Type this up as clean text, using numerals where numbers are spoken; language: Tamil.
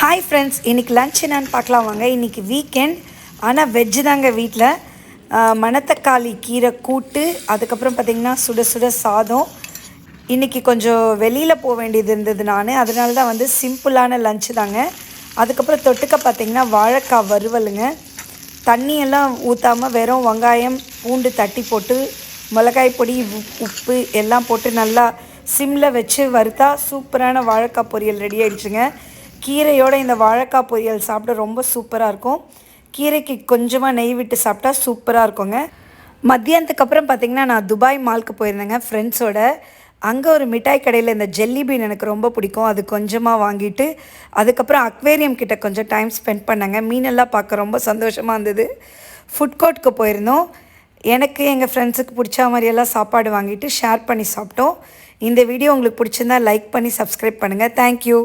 ஹாய் ஃப்ரெண்ட்ஸ், இன்றைக்கி லன்ச் என்னான்னு பார்க்கலாம் வாங்க. இன்றைக்கி வீக்கெண்ட், ஆனால் வெஜ்ஜு தாங்க வீட்டில். மணத்தக்காளி கீரை கூட்டு, அதுக்கப்புறம் பார்த்திங்கன்னா சுட சுட சாதம். இன்றைக்கி கொஞ்சம் வெளியில் போக வேண்டியது இருந்தது அதனால தான் வந்து சிம்பிளான லன்ச்சு தாங்க. அதுக்கப்புறம் தொட்டுக்க பார்த்திங்கன்னா வாழைக்காய் வறுவலுங்க. தண்ணியெல்லாம் ஊற்றாமல் வெறும் வெங்காயம் பூண்டு தட்டி போட்டு மிளகாய் பொடி உப்பு எல்லாம் போட்டு நல்லா சிம்மில் வச்சு வறுத்தா சூப்பரான வாழைக்காய் பொரியல் ரெடி ஆகிடுச்சுங்க. கீரையோடு இந்த வாழைக்காய் பொரியல் சாப்பிட ரொம்ப சூப்பராக இருக்கும். கீரைக்கு கொஞ்சமாக நெய் விட்டு சாப்பிட்டா சூப்பராக இருக்குங்க. மத்தியானத்துக்கு அப்புறம் பார்த்திங்கன்னா நான் துபாய் மாலுக்கு போயிருந்தேங்க ஃப்ரெண்ட்ஸோட. அங்கே ஒரு மிட்டாய் கடையில் இந்த ஜெல்லி பீன் எனக்கு ரொம்ப பிடிக்கும். அது கொஞ்சமாக வாங்கிட்டு அதுக்கப்புறம் அக்வேரியம் கிட்ட கொஞ்சம் டைம் ஸ்பெண்ட் பண்ணேங்க. மீனெல்லாம் பார்க்க ரொம்ப சந்தோஷமாக இருந்தது. ஃபுட் கோர்ட்டுக்கு போயிருந்தோம். எனக்கு எங்கள் ஃப்ரெண்ட்ஸுக்கு பிடிச்ச மாதிரியெல்லாம் சாப்பாடு வாங்கிட்டு ஷேர் பண்ணி சாப்பிட்டோம். இந்த வீடியோ உங்களுக்கு பிடிச்சிருந்தா லைக் பண்ணி சப்ஸ்கிரைப் பண்ணுங்கள். தேங்க்யூ.